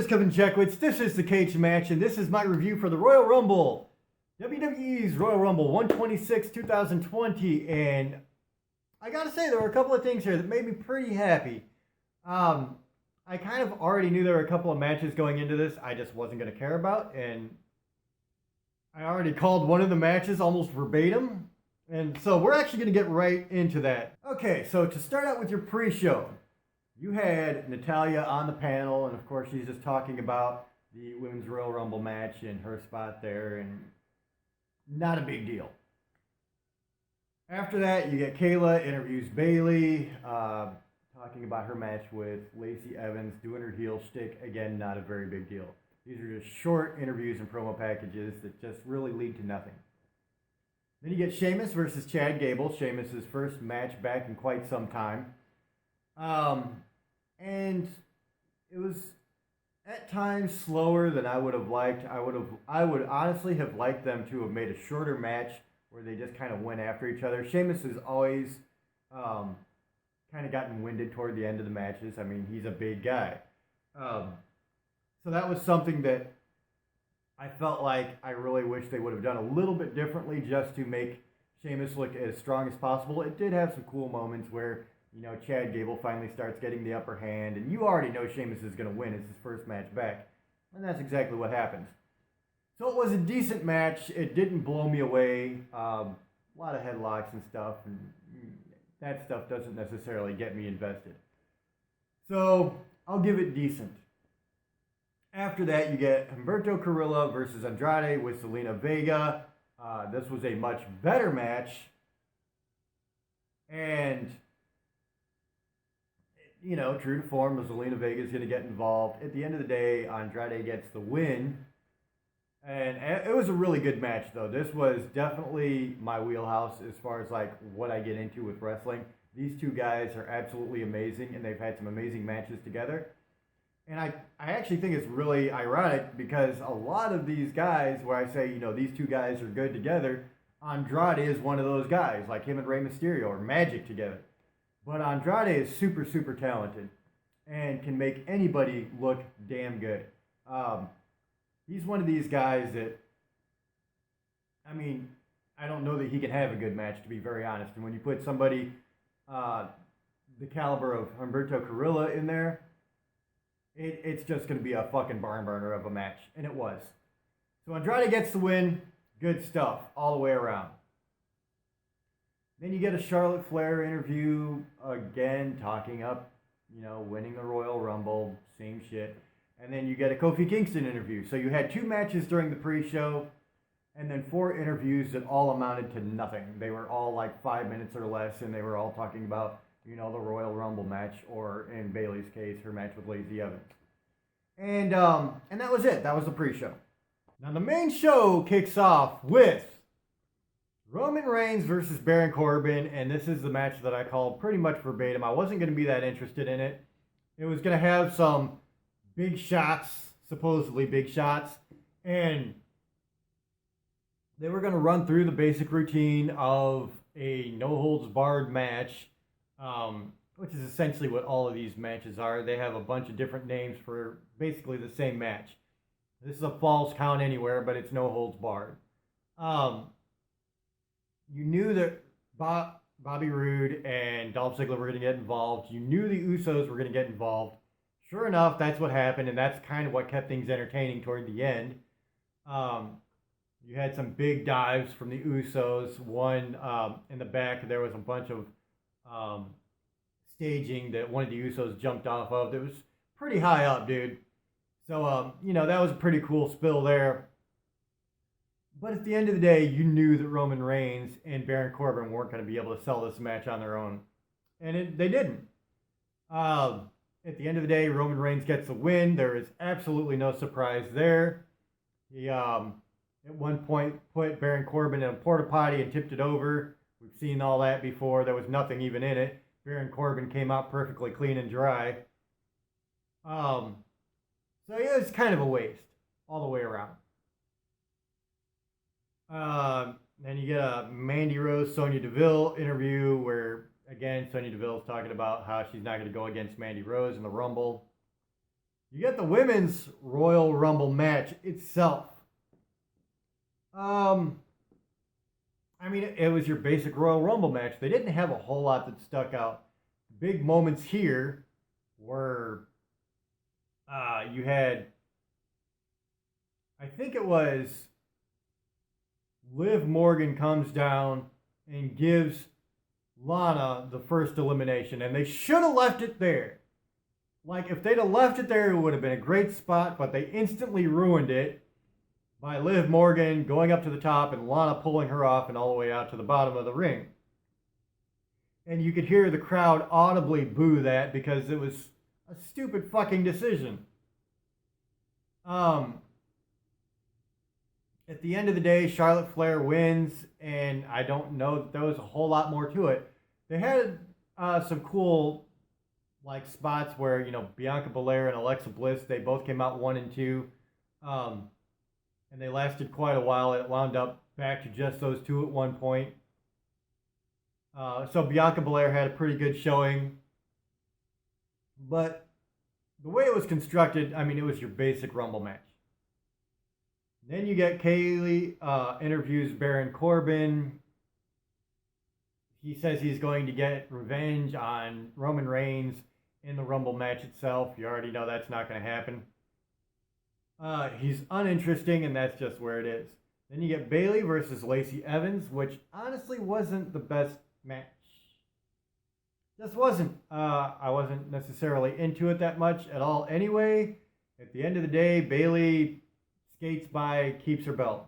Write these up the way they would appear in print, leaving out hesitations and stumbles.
is Kevin Jackwitz, this is the Kaged match, and this is my review for the Royal Rumble. WWE's Royal Rumble 126 2020, and I gotta say, there were a couple of things here that made me pretty happy. I kind of already knew there were a couple of matches going into this I just wasn't going to care about, and I already called one of the matches almost verbatim, and so we're actually going to get right into that. Okay, so to start out with your pre-show, you had Natalya on the panel, and of course she's just talking about the Women's Royal Rumble match and her spot there, and not a big deal. After that, you get Kayla interviews Bayley, talking about her match with Lacey Evans, doing her heel shtick. Again, not a very big deal. These are just short interviews and promo packages that just really lead to nothing. Then you get Sheamus versus Chad Gable. Sheamus' first match back in quite some time. And it was at times slower than I would have liked. I would honestly have liked them to have made a shorter match where they just kind of went after each other. Sheamus has always kind of gotten winded toward the end of the matches. I mean, he's a big guy. So that was something that I felt like I really wish they would have done a little bit differently just to make Sheamus look as strong as possible. It did have some cool moments where, you know, Chad Gable finally starts getting the upper hand, and you already know Sheamus is going to win. It's his first match back, and that's exactly what happens. So it was a decent match. It didn't blow me away. A lot of headlocks and stuff, and that stuff doesn't necessarily get me invested. So I'll give it decent. After that, you get Humberto Carrillo versus Andrade with Zelina Vega. This was a much better match. And, you know, true to form, Zelina Vega is going to get involved. At the end of the day, Andrade gets the win. And it was a really good match, though. This was definitely my wheelhouse as far as, like, what I get into with wrestling. These two guys are absolutely amazing, and they've had some amazing matches together. And I actually think it's really ironic because a lot of these guys, where I say, you know, these two guys are good together, Andrade is one of those guys, like him and Rey Mysterio are magic together. But Andrade is super, super talented and can make anybody look damn good. He's one of these guys that, I mean, I don't know that he can have a good match, to be very honest. And when you put somebody the caliber of Humberto Carrillo in there, it's just going to be a fucking barn burner of a match. And it was. So Andrade gets the win. Good stuff all the way around. Then you get a Charlotte Flair interview, again, talking up, you know, winning the Royal Rumble, same shit. And then you get a Kofi Kingston interview. So you had 2 matches during the pre-show, and then 4 interviews that all amounted to nothing. They were all like 5 minutes or less, and they were all talking about, you know, the Royal Rumble match, or in Bayley's case, her match with Lacey Evans. And that was it. That was the pre-show. Now the main show kicks off with Roman Reigns versus Baron Corbin, and this is the match that I called pretty much verbatim. I wasn't going to be that interested in it. It was going to have some big shots, supposedly big shots, and they were going to run through the basic routine of a no-holds-barred match, which is essentially what all of these matches are. They have a bunch of different names for basically the same match. This is a false count anywhere, but it's no-holds-barred. You knew that Bobby Roode and Dolph Ziggler were going to get involved. You knew the Usos were going to get involved. Sure enough, that's what happened, and that's kind of what kept things entertaining toward the end. You had some big dives from the Usos. One in the back, there was a bunch of staging that one of the Usos jumped off of. That was pretty high up, dude. So, you know, that was a pretty cool spill there. But at the end of the day, you knew that Roman Reigns and Baron Corbin weren't going to be able to sell this match on their own. And they didn't. At the end of the day, Roman Reigns gets the win. There is absolutely no surprise there. He, at one point, put Baron Corbin in a porta potty and tipped it over. We've seen all that before. There was nothing even in it. Baron Corbin came out perfectly clean and dry. So yeah, it's kind of a waste all the way around. Then you get a Mandy Rose, Sonya Deville interview where, again, Sonya Deville's talking about how she's not going to go against Mandy Rose in the Rumble. You get the women's Royal Rumble match itself. I mean, it was your basic Royal Rumble match. They didn't have a whole lot that stuck out. Big moments here were you had, I think it was Liv Morgan comes down and gives Lana the first elimination, and they should have left it there. Like, if they'd have left it there, it would have been a great spot, but they instantly ruined it by Liv Morgan going up to the top and Lana pulling her off and all the way out to the bottom of the ring. And you could hear the crowd audibly boo that because it was a stupid fucking decision. At the end of the day, Charlotte Flair wins, and I don't know that there was a whole lot more to it. They had some cool like spots where, you know, Bianca Belair and Alexa Bliss, they both came out 1 and 2. And they lasted quite a while. It wound up back to just those two at one point. So Bianca Belair had a pretty good showing. But the way it was constructed, I mean, it was your basic Rumble match. Then you get Kaylee interviews Baron Corbin. He says he's going to get revenge on Roman Reigns in the Rumble match itself. You already know that's not going to happen. He's uninteresting, and that's just where it is. Then you get Bayley versus Lacey Evans, which honestly wasn't the best match. Just wasn't. I wasn't necessarily into it that much at all anyway. At the end of the day, Bayley skates by, keeps her belt.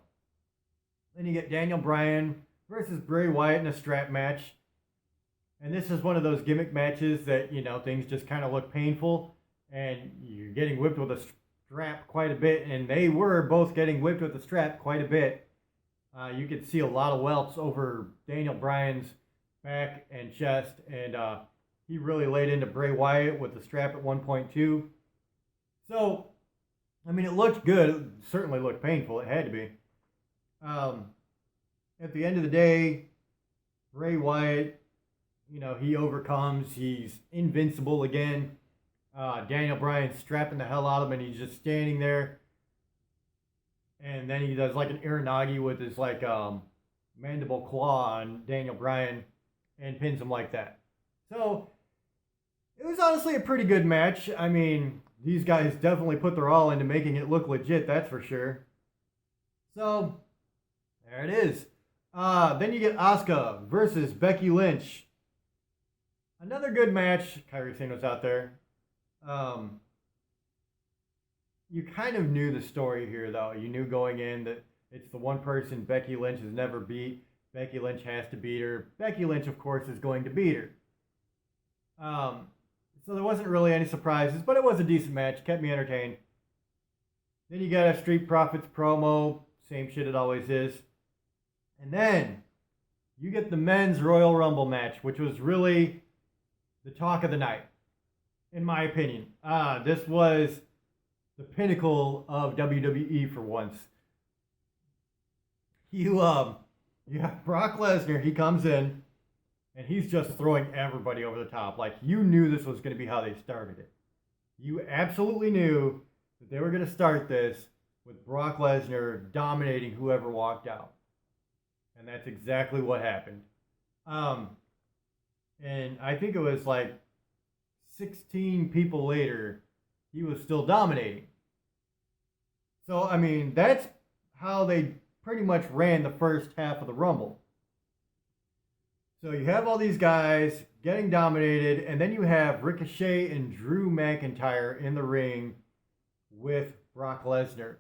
Then you get Daniel Bryan versus Bray Wyatt in a strap match. And this is one of those gimmick matches that, you know, things just kind of look painful. And you're getting whipped with a strap quite a bit. And they were both getting whipped with the strap quite a bit. You could see a lot of welts over Daniel Bryan's back and chest. And he really laid into Bray Wyatt with the strap at one point too. So, I mean, it looked good. It certainly looked painful. It had to be. At the end of the day, Bray Wyatt, you know, he overcomes. He's invincible again. Daniel Bryan's strapping the hell out of him, and he's just standing there. And then he does like an Uranagi with his like mandible claw on Daniel Bryan and pins him like that. So it was honestly a pretty good match. I mean, these guys definitely put their all into making it look legit, that's for sure. So there it is. Then you get Asuka versus Becky Lynch. Another good match. Kairi Sane was out there. You kind of knew the story here, though. You knew going in that it's the one person Becky Lynch has never beat. Becky Lynch has to beat her. Becky Lynch, of course, is going to beat her. So there wasn't really any surprises, but it was a decent match. Kept me entertained. Then you got a Street Profits promo. Same shit it always is. And then you get the men's Royal Rumble match, which was really the talk of the night, in my opinion. This was the pinnacle of WWE for once. You have Brock Lesnar. He comes in, and he's just throwing everybody over the top. Like, you knew this was going to be how they started it. You absolutely knew that they were going to start this with Brock Lesnar dominating whoever walked out. And that's exactly what happened. And I think it was like 16 people later, he was still dominating. So, I mean, that's how they pretty much ran the first half of the Rumble. So you have all these guys getting dominated, and then you have Ricochet and Drew McIntyre in the ring with Brock Lesnar.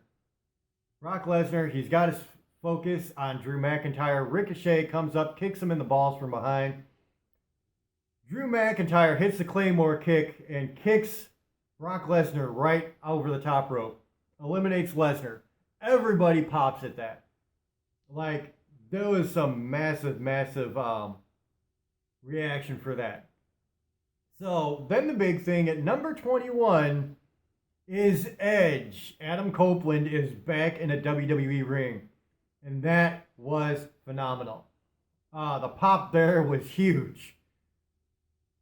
Brock Lesnar, he's got his focus on Drew McIntyre. Ricochet comes up, kicks him in the balls from behind. Drew McIntyre hits the Claymore kick and kicks Brock Lesnar right over the top rope. Eliminates Lesnar. Everybody pops at that. Like, there was some massive reaction for that. So, then the big thing at number 21 is Edge. Adam Copeland is back in a WWE ring. And that was phenomenal. The pop there was huge.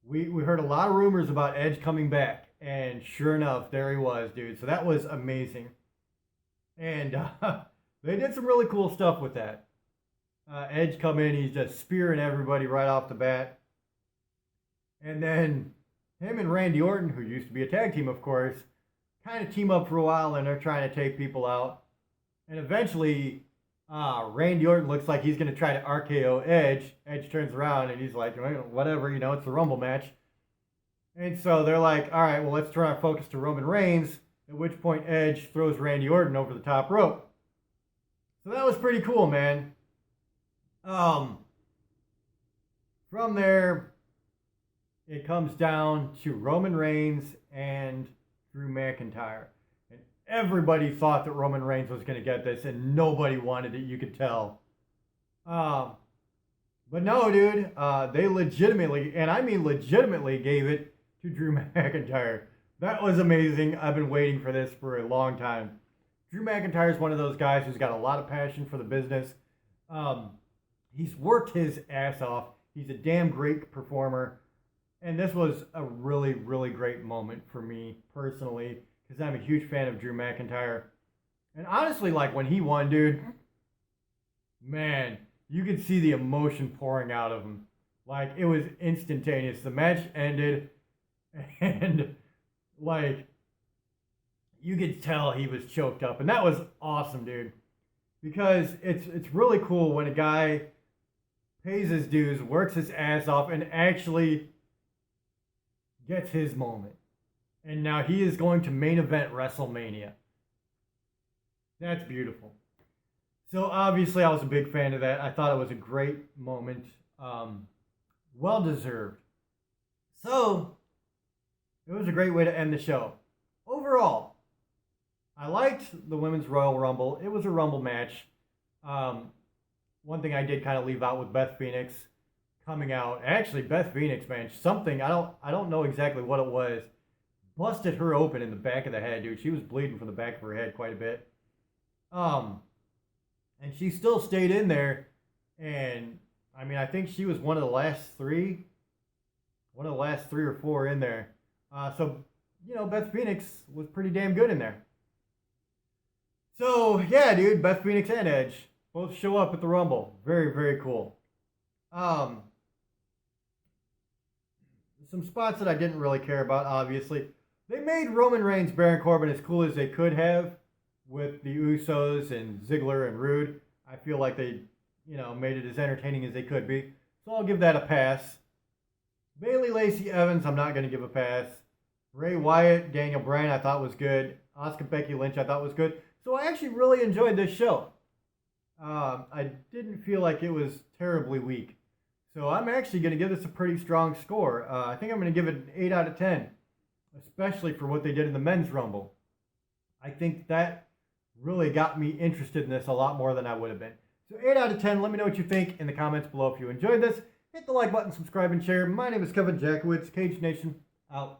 We heard a lot of rumors about Edge coming back. and sure enough, there he was, dude. So that was amazing. And they did some really cool stuff with that. Edge come in, he's just spearing everybody right off the bat. And then him and Randy Orton, who used to be a tag team, of course, kind of team up for a while, and they're trying to take people out. And eventually, Randy Orton looks like he's going to try to RKO Edge. Edge turns around, and he's like, whatever, it's the Rumble match. And so they're like, all right, well, let's turn our focus to Roman Reigns, at which point Edge throws Randy Orton over the top rope. So that was pretty cool, man. From there, it comes down to Roman Reigns and Drew McIntyre. And everybody thought that Roman Reigns was going to get this, and nobody wanted it, you could tell. But no, dude, they legitimately, and I mean legitimately, gave it to Drew McIntyre. That was amazing. I've been waiting for this for a long time. Drew McIntyre is one of those guys who's got a lot of passion for the business. He's worked his ass off. He's a damn great performer. And this was a really, really great moment for me personally, because I'm a huge fan of Drew McIntyre. And honestly, like when he won, dude, man, you could see the emotion pouring out of him. Like it was instantaneous. The match ended, and like you could tell he was choked up. And that was awesome, dude. Because it's really cool when a guy pays his dues, works his ass off, and actually gets his moment. And now he is going to main event WrestleMania. That's beautiful. So obviously I was a big fan of that. I thought it was a great moment. Well deserved. So it was a great way to end the show. Overall, I liked the Women's Royal Rumble. It was a Rumble match. One thing I did kind of leave out with Beth Phoenix coming out. Actually, Beth Phoenix, man, something, I don't know exactly what it was, busted her open in the back of the head, dude. She was bleeding from the back of her head quite a bit. And she still stayed in there. And, I mean, I think she was one of the last three or four in there. So, Beth Phoenix was pretty damn good in there. So, yeah, dude, Beth Phoenix and Edge both show up at the Rumble. Very, very cool. Some spots that I didn't really care about, obviously. They made Roman Reigns, Baron Corbin as cool as they could have with the Usos and Ziggler and Rude. I feel like they, made it as entertaining as they could be. So I'll give that a pass. Bayley, Lacey Evans, I'm not going to give a pass. Bray Wyatt, Daniel Bryan, I thought was good. Asuka, Becky Lynch, I thought was good. So I actually really enjoyed this show. I didn't feel like it was terribly weak. So I'm actually going to give this a pretty strong score. I think I'm going to give it an 8 out of 10, especially for what they did in the Men's Rumble. I think that really got me interested in this a lot more than I would have been. So 8 out of 10, let me know what you think in the comments below if you enjoyed this. Hit the like button, subscribe, and share. My name is Kevin Jackowitz, Kaged Nation, out.